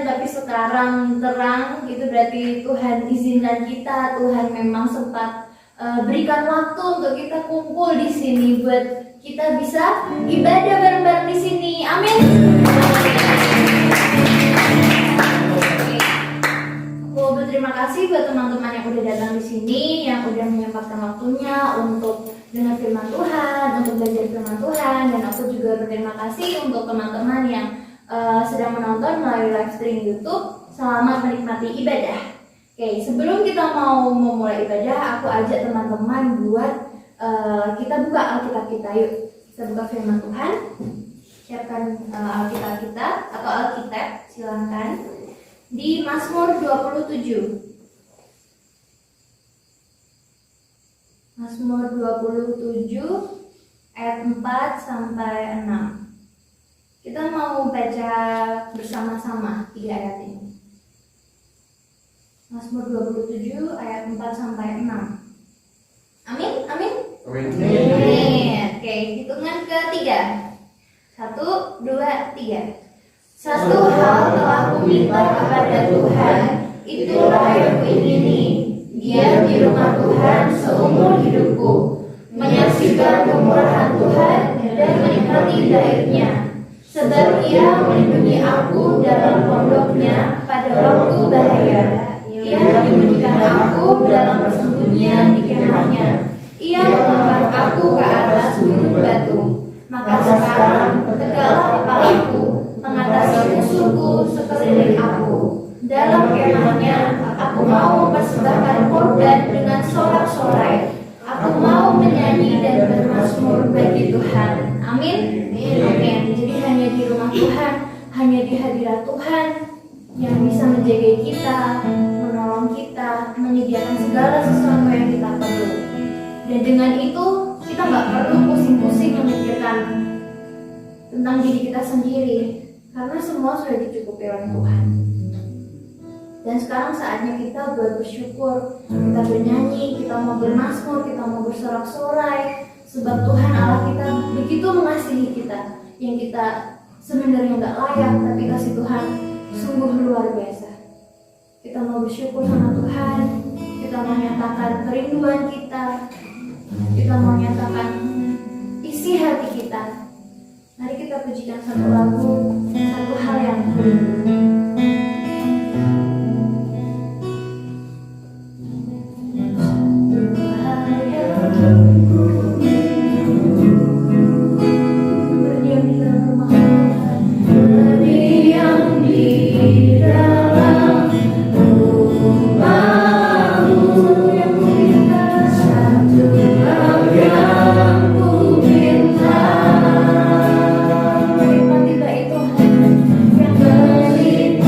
tapi sekarang terang, itu berarti Tuhan izinkan kita, Tuhan memang sempat berikan waktu untuk kita kumpul di sini buat kita bisa ibadah bareng-bareng di sini. Amin. Aku berterima kasih buat teman-teman yang udah datang di sini, yang udah menyempatkan waktunya untuk dengar firman Tuhan, untuk belajar firman Tuhan, dan aku juga berterima kasih untuk teman-teman yang sedang menonton melalui live stream YouTube. Selamat menikmati ibadah. Oke, sebelum kita mau memulai ibadah, aku ajak teman-teman buat kita buka Alkitab kita. Yuk, kita buka firman Tuhan. Siapkan Alkitab kita atau Alkitab, silakan. Di Mazmur 27. Mazmur 27 ayat 4 sampai 6. Kita mau baca bersama-sama 3 ayat ini. Mazmur 27 ayat 4 sampai 6. Amin, amin. Amin. Oke, hitungan ketiga. 1, 2, 3. Satu hal telah kuminta kepada Tuhan, itulah yang kuingini, diam di rumah Tuhan seumur hidupku, menyaksikan kemurahan Tuhan dan menikmati dairnya. Sebab Ia melindungi aku dalam pondoknya pada waktu bahaya. Ia menyembunyikan aku dalam persembunyian di kemahnya. Ia mengangkat aku ke atas gunung batu. Maka sekarang tegaklah kepalaku, mengatasi musuhku sekeliling aku. Dalam kemahnya aku mau mempersembahkan korban dengan sorak-sorai. Aku mau menyanyi dan bermazmur bagi Tuhan. Amin. Amin. Jadi hanya di rumah Tuhan, hanya di hadirat Tuhan yang bisa menjaga kita, menolong kita, menyediakan segala sesuatu yang kita perlu. Dan dengan itu kita nggak perlu pusing-pusing memikirkan tentang diri kita sendiri, karena semua sudah dicukupi oleh Tuhan. Dan sekarang saatnya kita buat bersyukur, kita bernyanyi, kita mau bermazmur, kita mau bersorak-sorai, sebab Tuhan Allah kita begitu mengasihi kita, yang kita sebenarnya nggak layak, tapi kasih Tuhan sungguh luar biasa. Kita mau bersyukur sama Tuhan, kita mau nyatakan kerinduan kita mau nyatakan isi hati kita. Mari kita pujikan satu lagu, satu hal yang kurindu. Menikmati baik Tuhan yang beri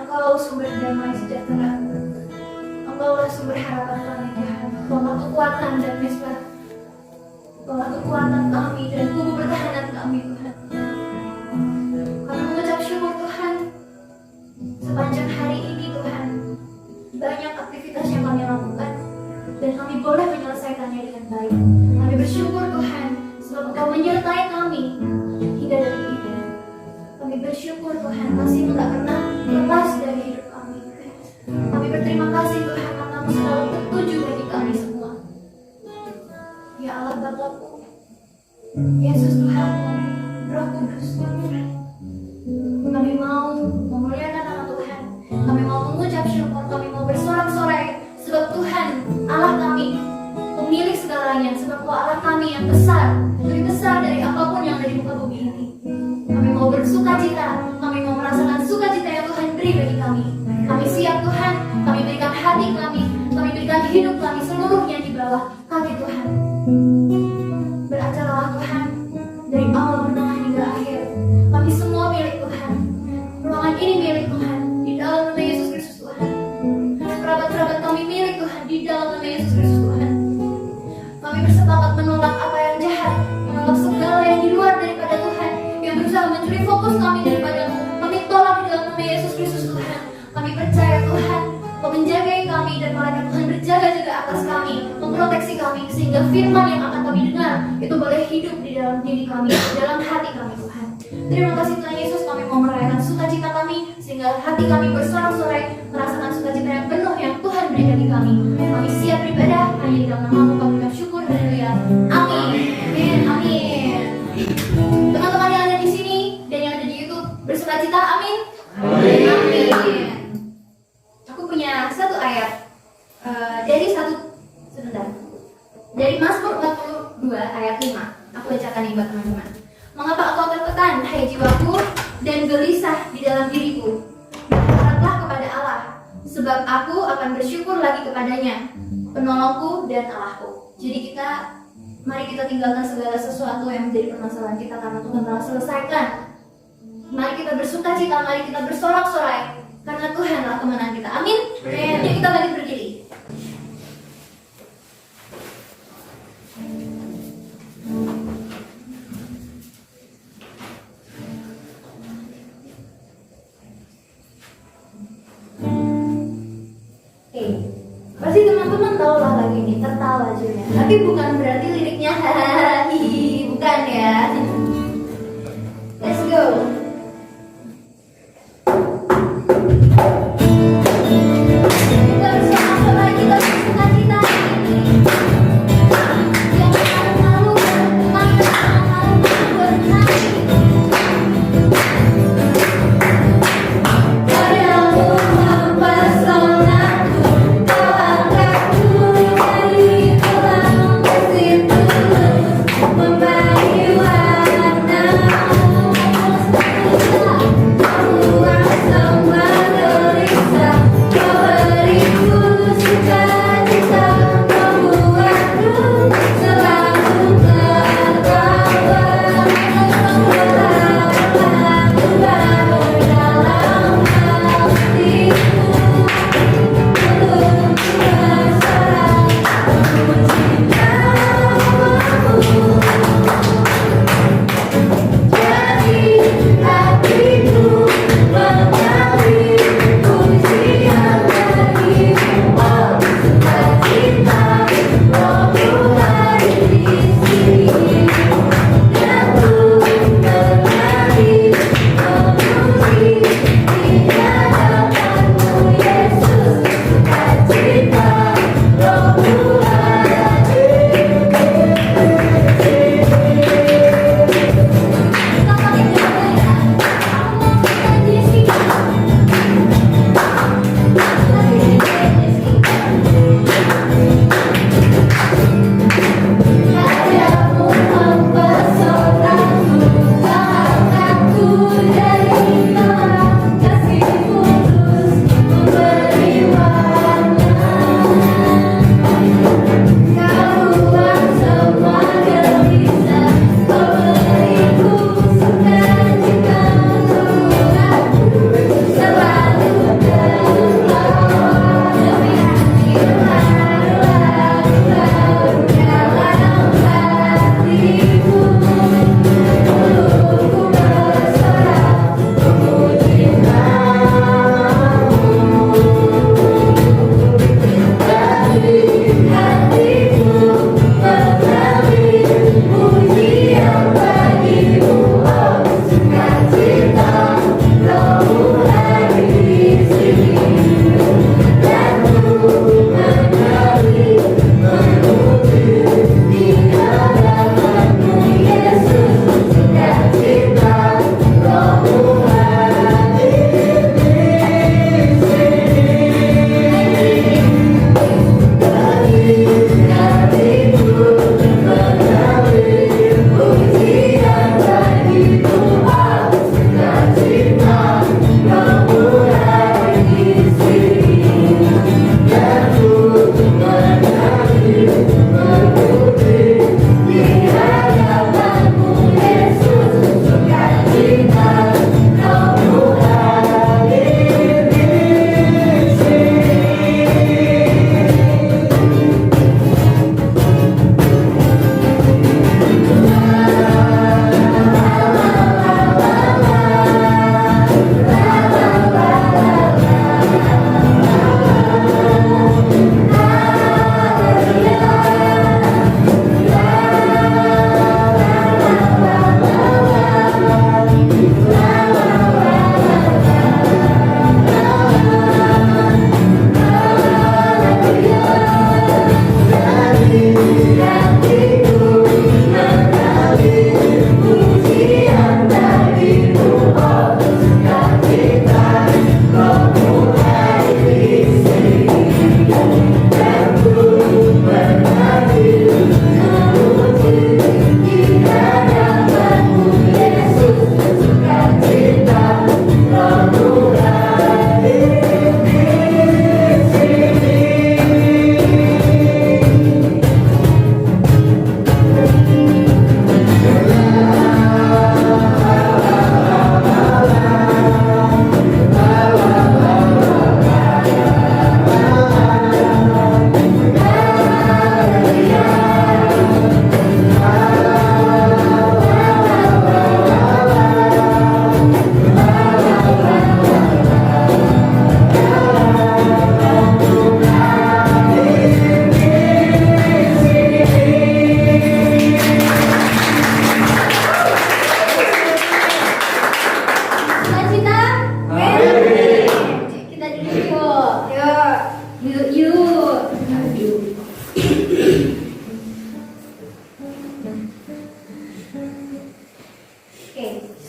Engkau sumber damai sejahtera. Engkaulah sumber harapan kami Tuhan. Engkaulah kekuatan dan mesbah. Engkaulah kekuatan kami dan kubu pertahanan kami Tuhan. Kami mengucap syukur Tuhan. Sepanjang hari ini Tuhan, banyak aktivitas yang kami lakukan dan kami boleh menyelesaikannya dengan baik. Kami bersyukur Tuhan sebab Engkau menyertai kami hingga detik ini. Kami bersyukur Tuhan masih tidak pernah lepas dari hidup kami. Kami berterima kasih Tuhan karena-Mu selalu bertujuh bagi kami semua. Ya Allah Bapa-Ku, Yesus Tuhan-Mu, Roh Kudus, kami mau memuliakan nama Tuhan. Kami mau mengucap syukur, kami mau bersorak-sorai sebab Tuhan Allah kami pemilik segalanya, sebab Engkau Allah kami yang besar, lebih besar dari apapun yang ada di muka bumi ini. Kami mau bersuka cita, kami mau merasakan sukacita yang Tuhan beri bagi kami. Kami siap Tuhan, kami berikan hati kami berikan hidup kami seluruhnya di bawah kaki Tuhan. Beracaralah Tuhan, dari awal menengah hingga akhir. Kami semua milik Tuhan. Ruangan ini milik Tuhan, di dalam nama Yesus Kristus Tuhan. Kerabat-kerabat kami milik Tuhan, di dalam nama Yesus Kristus Tuhan. Kami bersepakat menolak apa yang jahat, menolak segala yang di luar daripada Tuhan, yang berusaha mencuri fokus kami daripada-Mu. Kami tolak di dalam nama Yesus Kristus Tuhan. Kami percaya Tuhan, Kau menjagai kami dan malaikat Tuhan berjaga-jaga atas kami, memproteksi kami, sehingga firman yang akan kami dengar itu boleh hidup di dalam diri kami, di dalam hati kami Tuhan. Terima kasih Tuhan Yesus, kami mau merayakan sukacita kami, sehingga hati kami bersorak-sorai, merasakan sukacita yang penuh yang Tuhan beri bagi kami. Kami siap beribadah, hanya di dalam nama-Mu kami bersyukur, haleluya. Amin. Amin. Amin. Teman-teman yang ada di sini dan yang ada di YouTube bersukacita, amin. Amin. Amin. Aku punya satu ayat dari Mazmur 42 ayat 5. Aku bacakan ini buat teman-teman. Mengapa engkau tertekan, hai jiwaku, dan gelisah di dalam diriku? Berharaplah kepada Allah, sebab aku akan bersyukur lagi kepadanya, penolongku dan Allahku. Jadi mari kita tinggalkan segala sesuatu yang menjadi permasalahan kita karena Tuhan telah selesaikan. Mari kita bersuka cita, mari kita bersorak-sorai, karena Tuhanlah kemenangan kita. Amin. Yuk kita balik berdiri. Pasti teman-teman tahu lah lagu ini, tertawa lagunya. Tapi bukan berarti liriknya hahaha, bukan ya. Let's go. Kita bersama-sama, kita bersuka-cita ini. Jangan malu, malu bernyanyi. Padamu mempesona, kau angkatku dari kolam situ.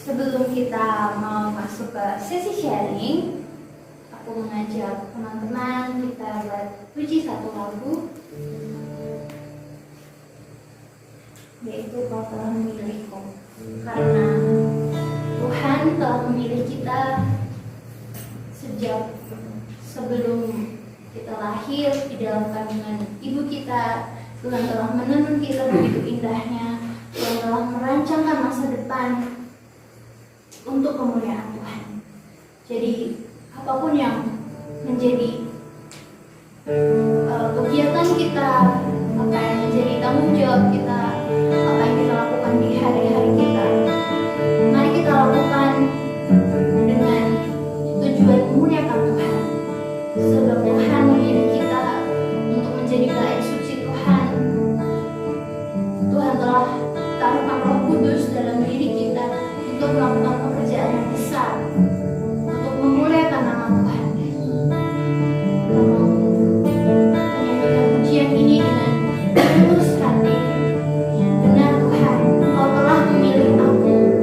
Sebelum kita mau masuk ke sesi sharing, aku mengajak teman-teman kita buat puji satu lagu, yaitu Kau telah memilihku. Karena Tuhan telah memilih kita sejak sebelum kita lahir di dalam kandungan ibu kita. Tuhan telah menuntun kita begitu indahnya. Tuhan telah merancangkan masa depan untuk kemuliaan Tuhan. Jadi apapun yang menjadi kegiatan kita, apa yang menjadi tanggung jawab kita, apa yang kita lakukan di hari-hari kita, mari kita lakukan dengan tujuan memuliakan Tuhan. Sebab Tuhan memilih kita untuk menjadi bait suci Tuhan. Tuhan telah taruhkan Roh Kudus dalam diri kita untuk melakukan pekerjaan yang besar, untuk memuliakan nama Tuhan. Kita mau menyanyikan pujian ini dengan tulus hati. Benar Tuhan, Kau telah memilih aku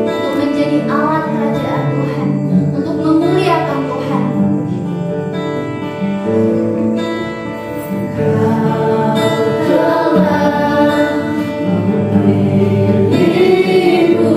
untuk menjadi alat kerajaan Tuhan, untuk memuliakan Tuhan. Kau telah memilihku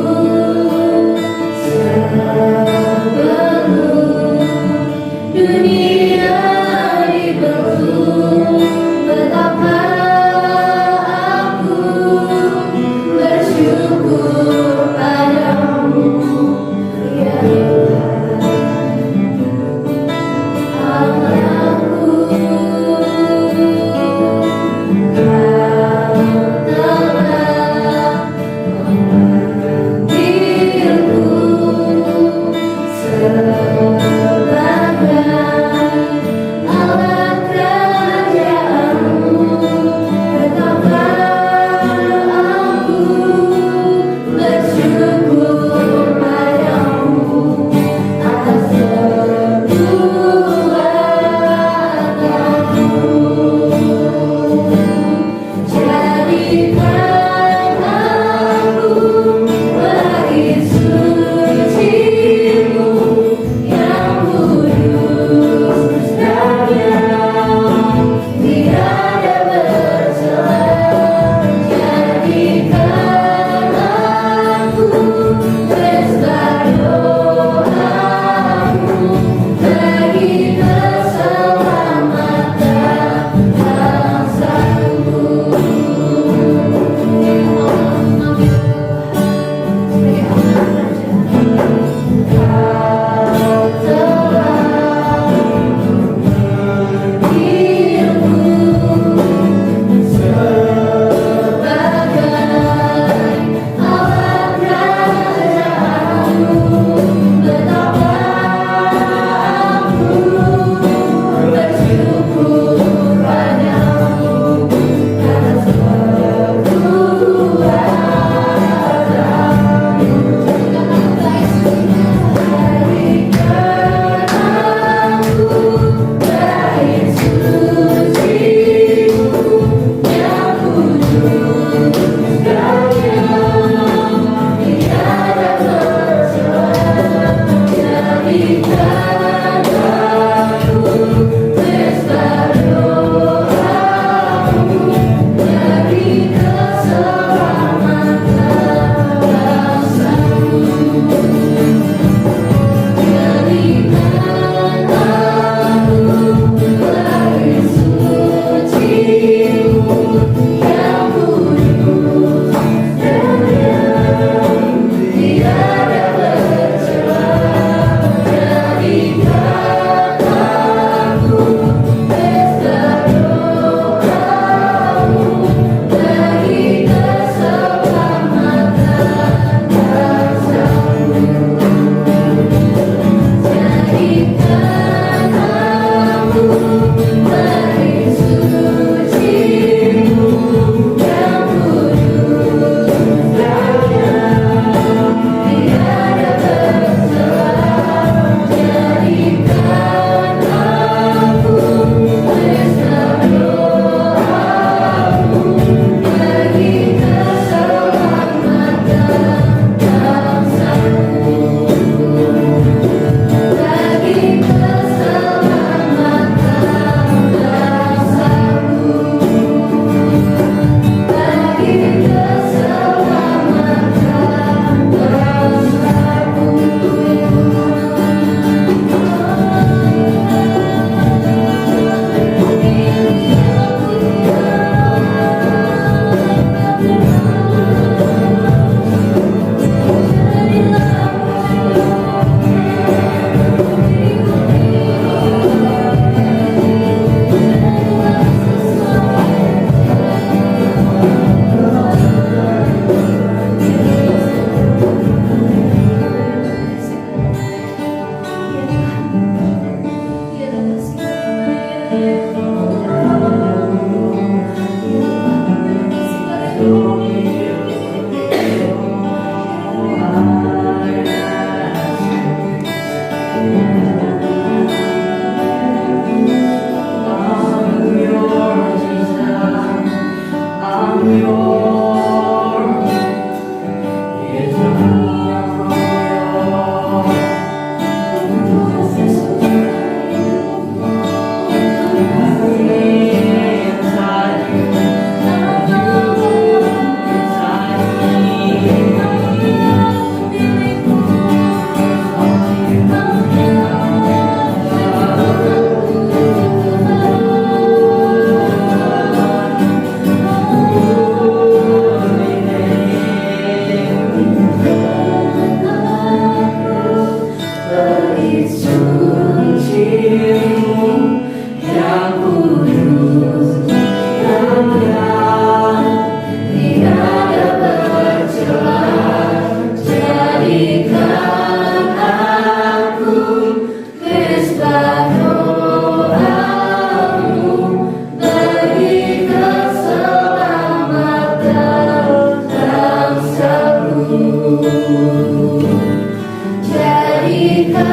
Jadikan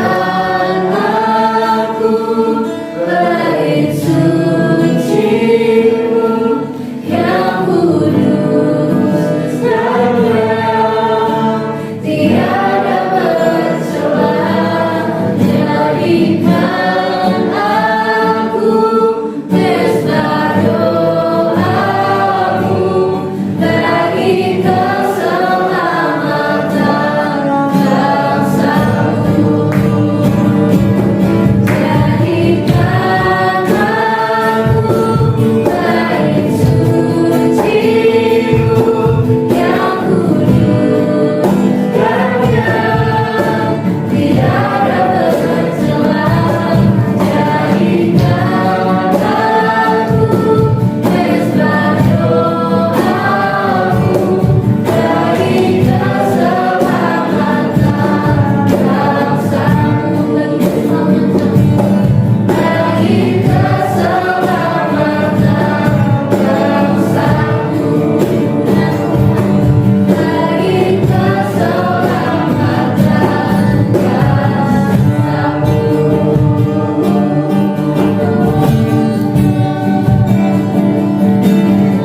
aku bait suci-Mu yang kudus dan yang tiada bercela. Jadikan aku mesbah doa-Mu bagi keselamatan bangsa-Mu. Jadikan aku bait suci-Mu yang kudus dan yang tiada bercela. Jadikan aku mesbah doa-Mu bagi keselamatan bangsa-Mu. Bagi keselamatan bangsa-Mu.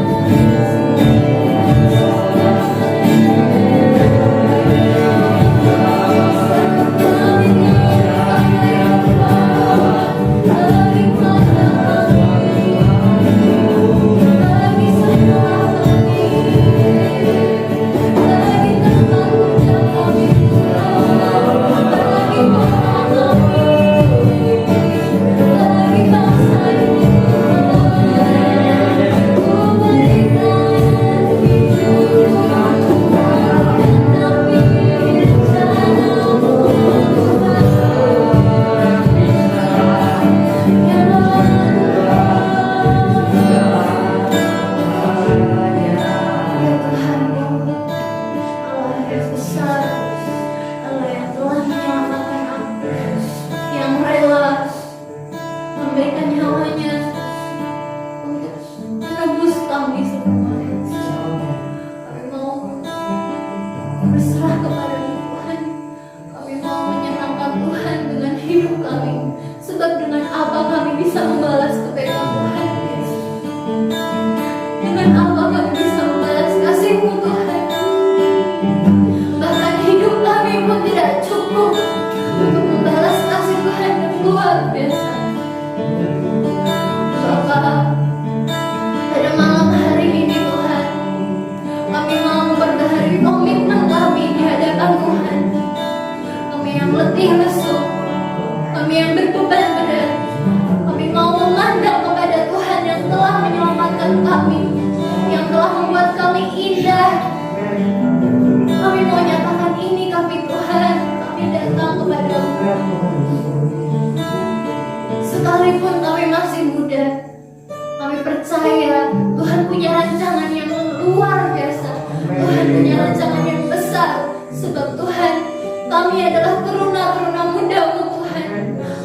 Bagi keselamatan memberikan nyawanya untuk menebus kami semua. Kami mau berserah kepada Tuhan. Kami mau menyenangkan Tuhan dengan hidup kami. Sebab dengan apa kami bisa membalas kebaikan Tuhan? Dengan apa kami bisa membalas kasih-Mu Tuhan? Bahkan hidup kami pun tidak cukup untuk membalas kasih Tuhan yang luar biasa. Bapa, pada malam hari ini Tuhan, kami mau memperbaharui komitmen kami di hadapan Tuhan. Kami yang letih lesu, kami yang berbeban berat, kami mau memandang kepada Tuhan yang telah menyelamatkan kami, yang telah membuat kami indah. Kami mau nyatakan ini kami Tuhan, kami datang kepada-Mu. Sekalipun kami masih muda, kami percaya Tuhan punya rancangan yang luar biasa. Tuhan punya rancangan yang besar. Sebab Tuhan, kami adalah teruna-teruna muda-Mu Tuhan.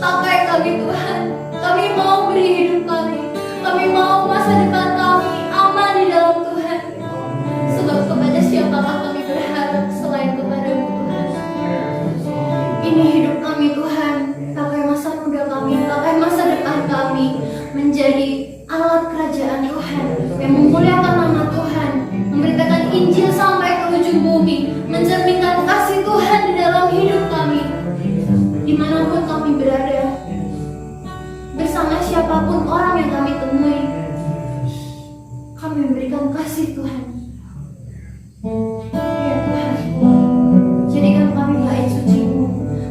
Pakai kami Tuhan. Kami mau beri hidup kami. Kami mau masa depan kami aman di dalam Tuhan. Sebab kepada siapakah kami berharap selain kepada-Mu Tuhan. Ini hidup kami Tuhan. Pakai masa muda kami, pakai masa depan kami menjadi alat kerajaan Tuhan yang memuliakan nama Tuhan, memberitakan Injil sampai ke ujung bumi, mencerminkan kasih Tuhan di dalam hidup kami dimanapun kami berada, bersama siapapun orang yang kami temui. Kami memberikan kasih Tuhan. Ya Tuhan, jadikan kami bait suci-Mu,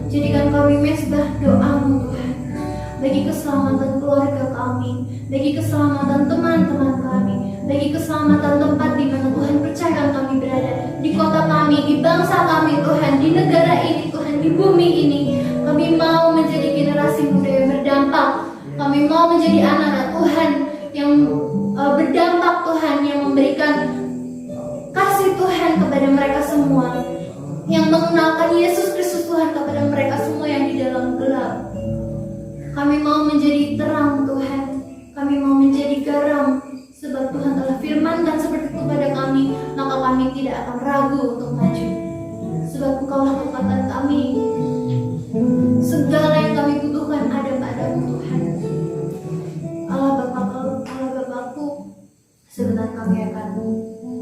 jadikan kami mesbah doa-Mu Tuhan, bagi keselamatan keluarga kami, bagi keselamatan teman-teman kami, bagi keselamatan tempat di mana Tuhan percayakan kami berada, di kota kami, di bangsa kami Tuhan, di negara ini Tuhan, di bumi ini. Kami mau menjadi generasi muda yang berdampak. Kami mau menjadi anak-anak Tuhan yang berdampak Tuhan, yang memberikan kasih Tuhan kepada mereka semua, yang mengenalkan Yesus Kristus Tuhan kepada mereka semua yang di dalam gelap. Kami mau menjadi terang Tuhan, kami mau menjadi garam, sebab Tuhan telah firmankan seperti itu kepada kami, maka kami tidak akan ragu untuk maju. sebab Engkaulah kekuatan kami. Segala yang kami butuhkan ada padamu Tuhan. Allah Bapakku, sebentar kami akan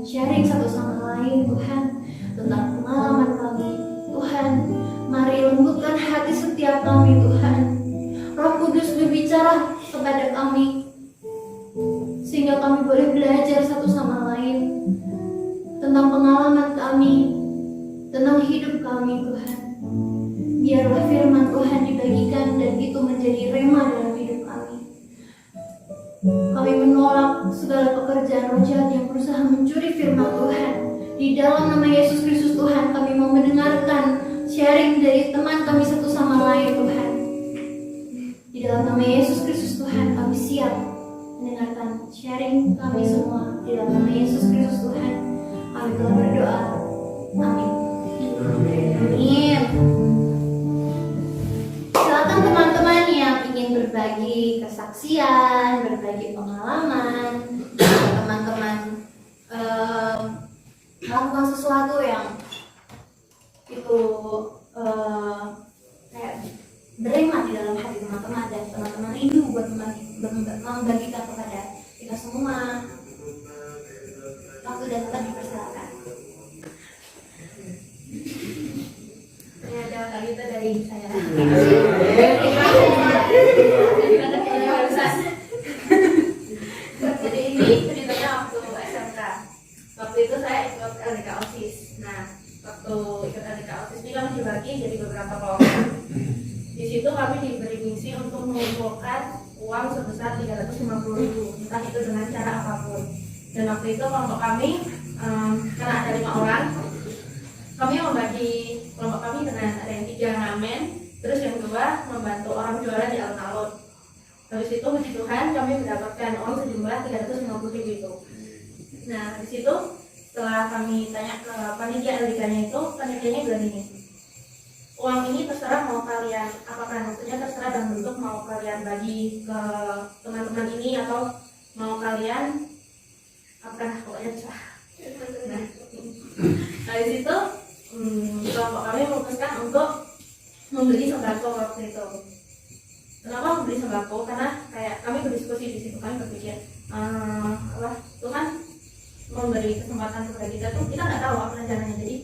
sharing satu sama lain Tuhan tentang pengalaman kami. Tuhan, mari lembutkan hati setiap kami Tuhan. Roh Kudus berbicara kepada kami sehingga kami boleh belajar satu sama lain tentang pengalaman kami, tentang hidup kami Tuhan. Biarlah firman Tuhan dibagikan dan itu menjadi rema dalam hidup kami. Kami menolak segala pekerjaan roh jahat yang berusaha mencuri firman Tuhan. Di dalam nama Yesus Kristus Tuhan, kami mau mendengarkan sharing dari teman kami satu sama lain Tuhan. Di dalam nama Yesus Kristus Tuhan, kami siap mendengarkan sharing kami semua. Di dalam nama Yesus Kristus Tuhan, kami telah berdoa. Amin. Amin. Silakan teman-teman yang ingin berbagi kesaksian, berbagi pengalaman, teman-teman melakukan sesuatu yang itu kayak berema di dalam hati teman-teman dan teman-teman rindu buat membagikan kepada kita semua. Waktu dan tempat dipersilakan. Ini ada kali-kali dari saya. Jadi ini ceritanya waktu SMK. Waktu itu saya ikut LDK OSIS. Nah, waktu ikut LDK OSIS ini kami dibagi jadi beberapa kelompok. Di situ kami diberi misi untuk mengumpulkan uang sebesar 350.000, entah itu dengan cara apapun. Dan waktu itu kelompok kami, karena ada 5 orang, kami membagi kelompok kami dengan ada yang 3 ngamen, terus yang 2 membantu orang jualan di alun-alun. Habis itu puji Tuhan kami mendapatkan uang sejumlah 350.000 itu. Nah, di situ setelah kami tanya ke panitia LDK-nya itu, panitianya bilang ini, uang ini terserah mau kalian apakan, maksudnya terserah dalam bentuk mau kalian bagi ke teman-teman ini atau mau kalian apakan, pokoknya terserah. Nah, dari situ kelompok kami memutuskan untuk membeli sembako waktu itu. Kenapa membeli sembako? Karena kayak kami berdiskusi di situ, kami berpikir Tuhan memberi kesempatan kepada kita tuh, kita nggak tahu apa rencananya. Jadi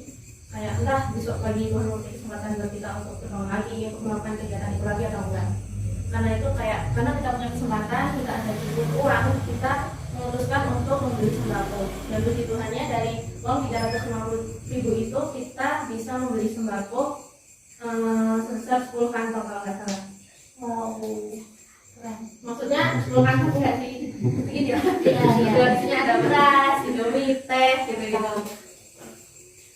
kayak entah besok pagi Tuhan memberi kesempatan buat kita untuk berbangun lagi, untuk melakukan kegiatan itu lagi atau enggak. Karena itu kayak karena kita punya kesempatan, kita ada cukup uang, kita memutuskan untuk membeli sembako. Dan puji Tuhannya dari uang 350.000 itu kita bisa membeli sembako sebesar 10 kantong kalau nggak salah. Wow, keren. Maksudnya 10 kantong nggak sih? Begini ya? Iya. Isinya ada beras, indomie, teh, gitu-gitu.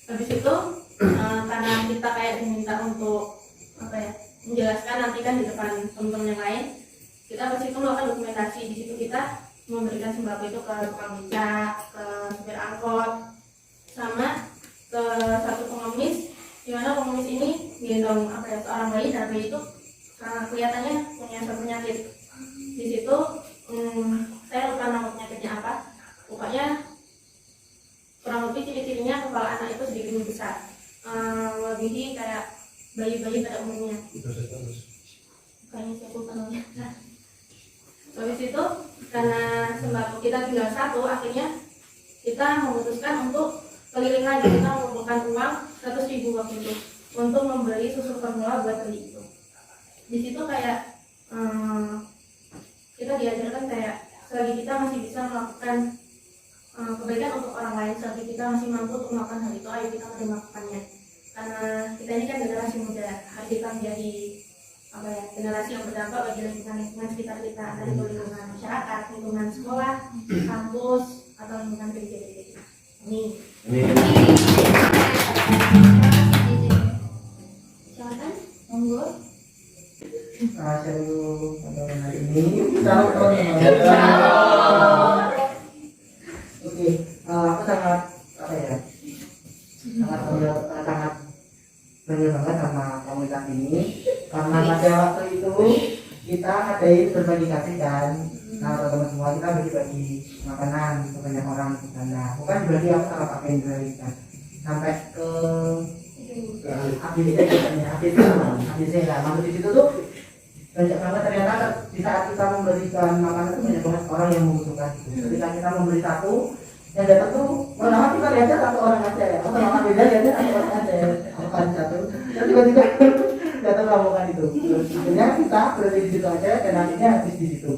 Habis itu karena kita kayak diminta untuk apa ya, menjelaskan nanti kan di depan teman-teman yang lain, kita pasti itu melakukan dokumentasi. Di situ kita memberikan sembako itu ke tukang becak, ke supir angkot, sama ke satu pengemis, di mana pengemis ini gendong apa ya, seorang bayi, dan bayi itu kelihatannya punya suatu penyakit. Di situ saya lupa nama penyakitnya apa, pokoknya kurang lebih ciri-cirinya kepala anak itu sedikit lebih besar, melebihi kayak bayi-bayi pada umumnya. Kayaknya saya lupa namanya. Nah, habis itu karena sembako kita tinggal 1, akhirnya kita memutuskan untuk keliling lagi. Kita mengumpulkan uang 100.000 waktu itu untuk membeli susu formula buat bayi itu. Di situ kayak kita diajarkan kayak selagi kita masih bisa melakukan kebaikan untuk orang lain, selagi kita masih mampu untuk melakukan hal itu, ayo kita mesti melakukannya. Karena kita ini kan generasi muda, harus kita menjadi apa ya, generasi yang berdampak bagi lingkungan sekitar kita, dari lingkungan masyarakat, lingkungan sekolah, kampus, atau lingkungan gereja kita. Amin. Silakan, monggo. Saya dulu pada hari ini. Ciao. Oke, aku sangat apa ya, sangat bangga banget sama komunitas ini, karena pada waktu itu kita ngadain berbagi kasih kan. Nah, teman-teman semua kita bagi-bagi makanan ke banyak orang di sana. Bukan berarti aku sama Pak Kendra kan sampai ke ABC katanya, ABC lah. Masuk di situ tuh banyak banget ternyata di saat kita memberikan makanan itu banyak banget orang yang membutuhkan. Ketika kita memberi satu, yang datang tuh pertama kita lihatnya satu orang aja ya. Atau orang beda lihatnya satu orang aja ya. Makan satu, dan tiba-tiba datang rombongan itu. Terus akhirnya kita berada di situ aja dan akhirnya habis di situ.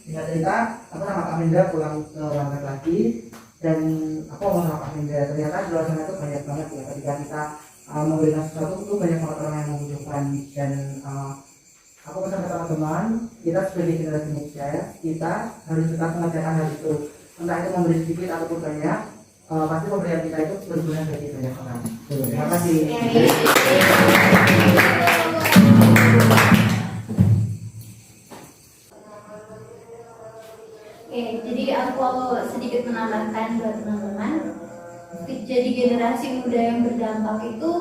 Singkat cerita, aku sama Kak Mindra pulang ke Langkat lagi dan aku ngomong sama Kak Mindra, ternyata di luar sana itu banyak banget ya ketika kita memberikan sesuatu itu banyak banget orang yang membutuhkan dan aku pesan ke teman-teman, kita sebagai generasi muda, kita harus tetap mengerjakan hal itu. Entah itu memberi sedikit ataupun banyak, pasti pemberian kita itu berguna bagi banyak orang. Terima kasih. Oke, jadi aku sedikit menambahkan buat teman-teman. Jadi generasi muda yang berdampak itu,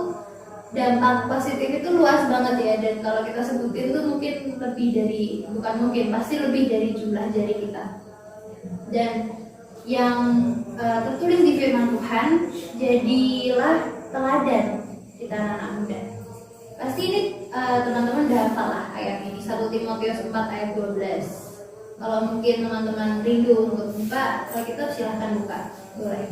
dampak positif itu luas banget ya. Dan kalau kita sebutin tuh mungkin lebih dari, bukan mungkin, pasti lebih dari jumlah jari kita. Dan yang tertulis di firman Tuhan, jadilah teladan kita anak muda. Pasti ini teman-teman udah hafal lah ayat ini, 1 Timotius 4 ayat 12. Kalau mungkin teman-teman rindu untuk buka Alkitab, silahkan buka, boleh.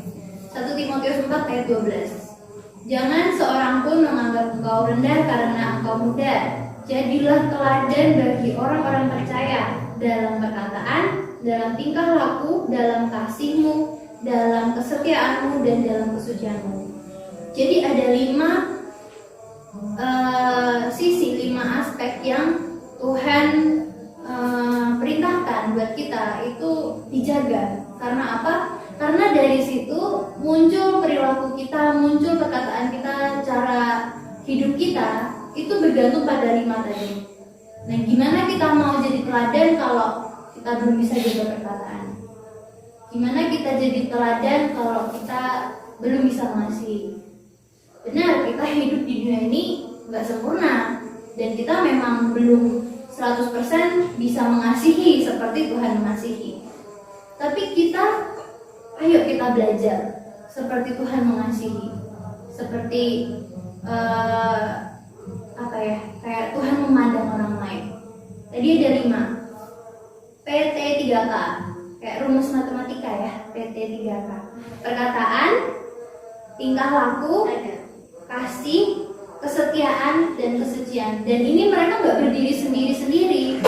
1 Timotius 4 ayat 12. Jangan seorang pun menganggap engkau rendah karena engkau muda. Jadilah teladan bagi orang-orang percaya dalam perkataan, dalam tingkah laku, dalam kasihmu, dalam kesetiaanmu, dan dalam kesucianmu. Jadi ada 5 sisi, 5 aspek yang Tuhan perintahkan buat kita itu dijaga. Karena apa? Karena dari situ muncul perilaku kita, muncul perkataan kita, cara hidup kita itu bergantung pada 5 tadi. Nah, gimana kita mau jadi teladan kalau kita belum bisa jaga perkataan? Gimana kita jadi teladan kalau kita belum bisa mengasihi? Benar, kita hidup di dunia ini nggak sempurna dan kita memang belum 100% bisa mengasihi seperti Tuhan mengasihi. Tapi ayo kita belajar seperti Tuhan mengasihi, seperti kayak Tuhan memandang orang lain. Tadi ada 5 PT 3K, kayak rumus matematika ya, PT 3K. Perkataan, tingkah laku, kasih, kesetiaan, dan kesucian. Dan ini mereka nggak berdiri sendiri-sendiri.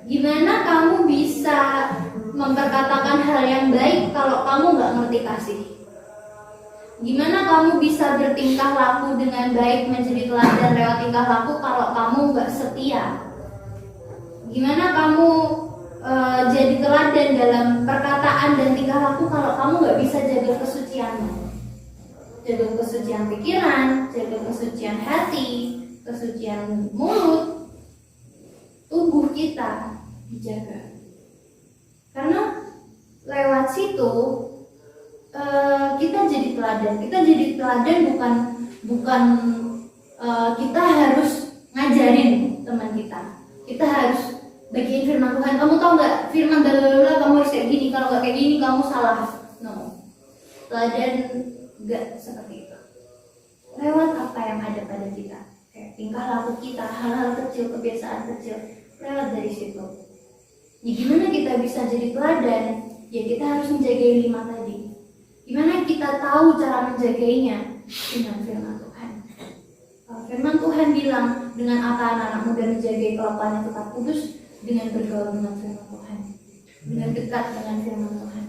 Gimana kamu bisa memperkatakan hal yang baik kalau kamu nggak ngerti kasih? Gimana kamu bisa bertingkah laku dengan baik, menjadi teladan lewat tingkah laku kalau kamu nggak setia? Gimana kamu jadi teladan dalam perkataan dan tingkah laku kalau kamu nggak bisa jaga kesucianmu? Jaga kesucian pikiran, jaga kesucian hati, kesucian mulut, tubuh kita dijaga. Karena lewat situ kita jadi teladan. Kita jadi teladan bukan kita harus ngajarin teman kita. Kita harus bagiin firman Tuhan. Kamu tahu nggak firman blablabla, kamu harus kayak gini. Kalau nggak kayak gini kamu salah. No, teladan nggak seperti itu. Lewat apa yang ada pada kita, kayak tingkah laku kita, hal-hal kecil, kebiasaan kecil, lewat dari situ. Ya gimana kita bisa jadi teladan? Ya kita harus menjaga 5 tadi. Gimana kita tahu cara menjagainya? Dengan firman Tuhan. Firman Tuhan bilang, dengan apa anak-anak muda menjaga kelakuannya tetap kudus? Dengan bergaul dengan firman Tuhan, dengan dekat dengan firman Tuhan.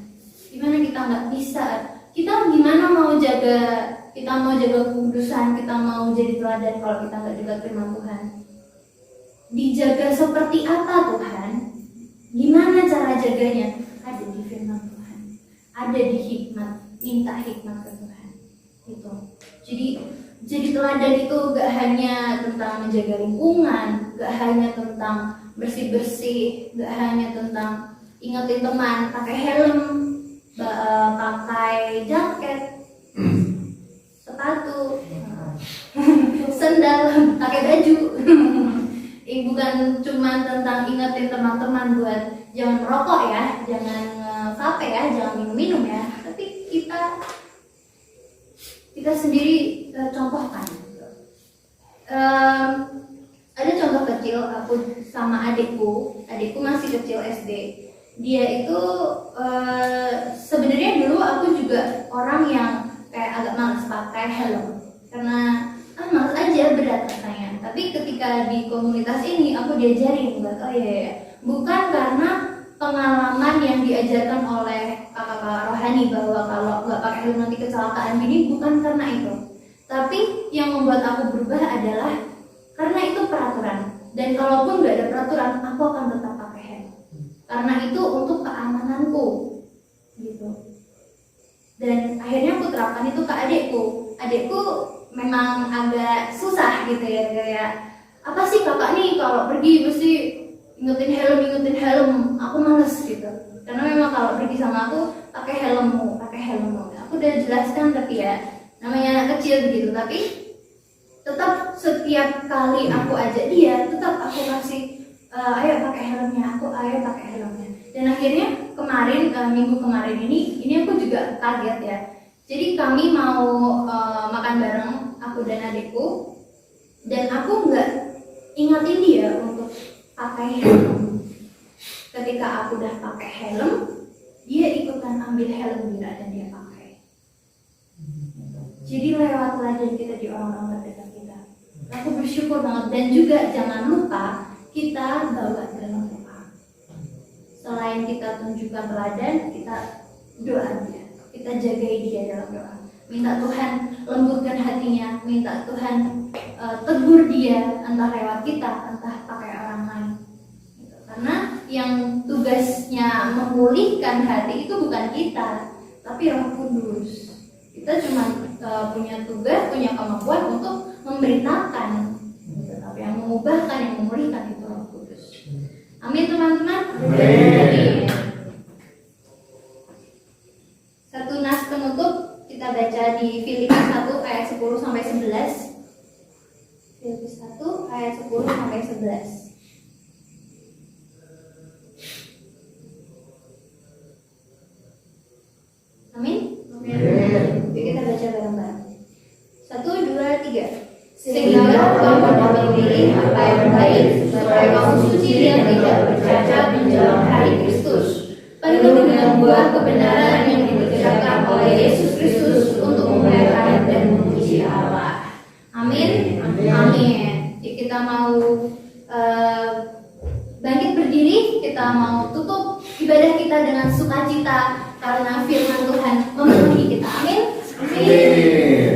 Gimana kita nggak bisa? Kita gimana mau jaga? Kita mau jaga kekudusan, kita mau jadi teladan kalau kita nggak dekat firman Tuhan. Dijaga seperti apa Tuhan? Gimana cara jaganya? Ada di firman Tuhan, ada di hikmat. Minta hikmat ke Tuhan. Itu. Jadi teladan itu gak hanya tentang menjaga lingkungan, gak hanya tentang bersih-bersih, gak hanya tentang ingetin teman pakai helm, pakai jaket, sepatu, sendal, pakai baju. Bukan cuma tentang ingetin teman-teman buat jangan merokok ya, jangan vape ya, jangan minum-minum ya. Tapi kita kita sendiri contohkan. Ada contoh kecil aku sama adikku masih kecil SD. Dia itu sebenarnya dulu aku juga orang yang kayak agak malas pakai helm karena malas aja, berat rasanya. Tapi ketika di komunitas ini aku diajarin buat bukan karena pengalaman yang diajarkan oleh kakak-kakak rohani bahwa kalau nggak pakai helm nanti kecelakaan gini, bukan karena itu. Tapi yang membuat aku berubah adalah karena itu peraturan. Dan kalaupun nggak ada peraturan, aku akan tetap pakai helm. Karena itu untuk keamananku, gitu. Dan akhirnya aku terapkan itu ke adikku. Adikku memang agak susah gitu ya, kayak apa sih kakak nih kalau pergi mesti ingetin helm, aku males gitu. Karena memang kalau pergi sama aku pakai helmmu. Aku udah jelaskan tapi ya namanya anak kecil gitu, tapi tetap setiap kali aku ajak dia, tetap aku kasih ayo pakai helmnya. Dan akhirnya kemarin minggu kemarin ini aku juga kaget ya. Jadi kami mau makan bareng aku dan adikku, dan aku nggak ingatin dia untuk pakai helm. Ketika aku udah pakai helm, dia ikutan ambil helm dia dan dia pakai. Jadi lewat teladan kita di orang-orang terdekat kita. Aku bersyukur banget. Dan juga jangan lupa kita bawa dalam doa. Selain kita tunjukkan teladan, kita doa dia. Kita jagai dia dalam doa. Minta Tuhan lembutkan hatinya, minta Tuhan tegur dia, entah lewat kita, entah pakai orang lain. Gitu. Karena yang tugasnya memulihkan hati itu bukan kita, tapi Roh Kudus. Kita cuma punya tugas, punya kemampuan untuk memberitakan, gitu. Tapi yang mengubahkan, yang memulihkan itu Roh Kudus. Amin teman-teman. Amin. Satu nas penutup kita baca di Filipi 1 ayat 10 sampai 11. Filipi 1 ayat 10 sampai 11. Amin. Yuk kita baca bareng-bareng. 1, 2, 3. Sehingga kamu dapat memilih apa yang baik, supaya kamu suci dan tidak bercacat menjelang hari Kristus, penuh dengan buah kebenaran yang dikerjakan oleh Yesus Kristus untuk memuliakan dan memuji Allah. Amin. Amin. Jadi kita mau bangkit berdiri, kita mau tutup ibadah kita dengan sukacita karena firman Tuhan memenuhi kita. Amin. Amin.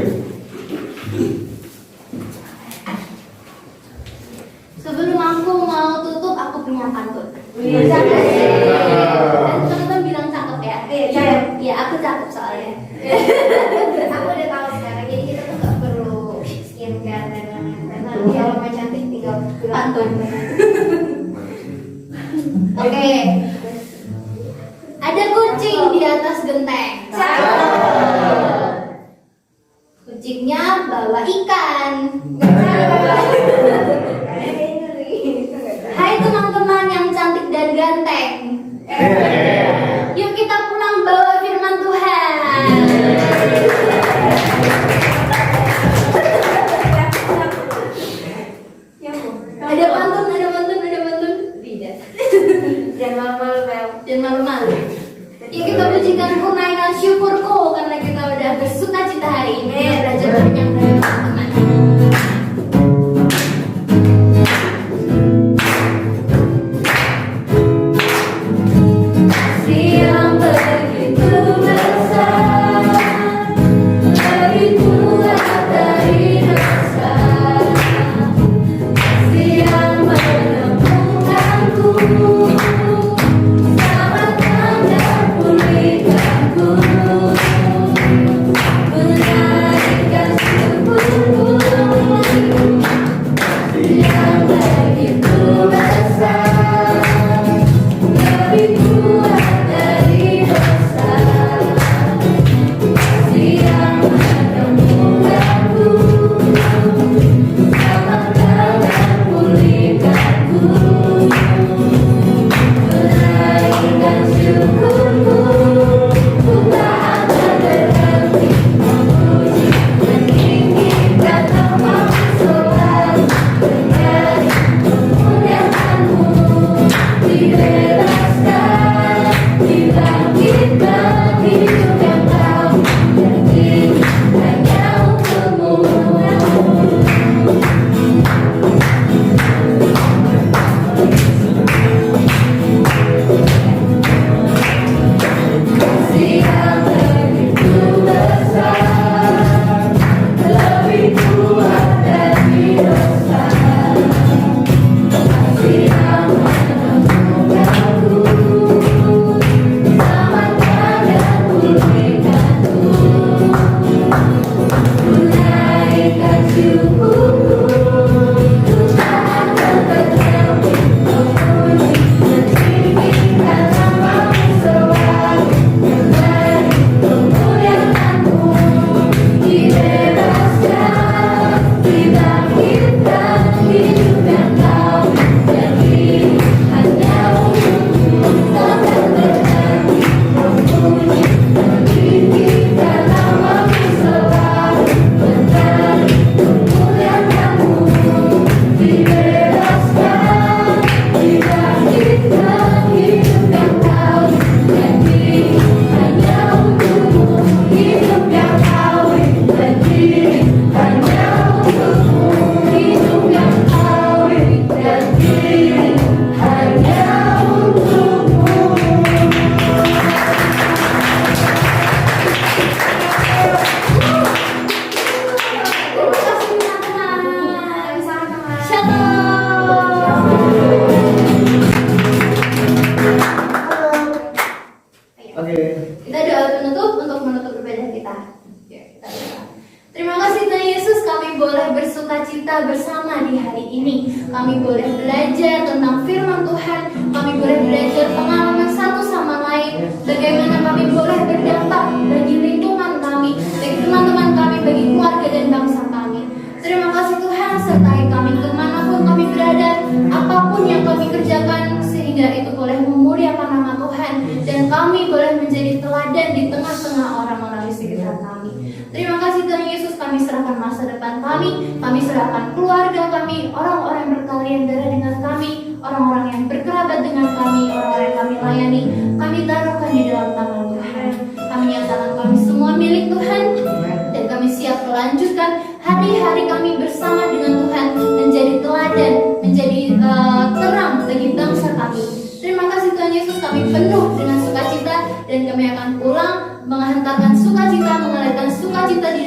Sebelum aku mau tutup, aku punya pantun. Cakep. Teman-teman bilang cakep ya? Iya, aku cakep soalnya. Aku udah tahu sekarang, jadi kita tuh gak perlu skincare dan lain-lain. Nanti kalau mau cantik tinggal pantun. Oke. Ada kucing di atas genteng. Kucingnya bawa ikan. Hai teman-teman yang cantik dan ganteng. Yuk kita pulang bawa firman Tuhan. Ada pantun. Tidak. Jangan malu-malu. Ya kita pujikan kunaikan syukurku karena kita udah bersuka cita hari ini belajar banyak dari teman-teman. Terima kasih Tuhan Yesus, kami boleh bersuka cita bersama di hari ini. Kami boleh belajar tentang firman Tuhan, kami boleh belajar pengalaman satu sama lain, bagaimana kami boleh berdampak bagi lingkungan kami, bagi teman-teman kami, bagi keluarga dan bangsa kami. Terima kasih Tuhan, sertai kami kemanapun kami berada, apapun yang kami kerjakan, sehingga itu boleh memuliakan nama Tuhan, dan kami boleh menjadi teladan di tengah-tengah orang-orang di sekitar kami. Terima kasih Tuhan Yesus, kami serahkan masa depan kami serahkan keluarga kami, orang-orang yang berkalian darah dengan kami, orang-orang yang berkerabat dengan kami, orang-orang yang kami layani, kami taruhkan di dalam tangan Tuhan. Kami nyatakan kami semua milik Tuhan, dan kami siap melanjutkan hari-hari kami bersama dengan Tuhan, menjadi teladan, menjadi terang bagi bangsa kami. Terima kasih Tuhan Yesus, kami penuh dengan sukacita, dan kami akan pulang menghantarkan sukacita, mengalirkan sukacita di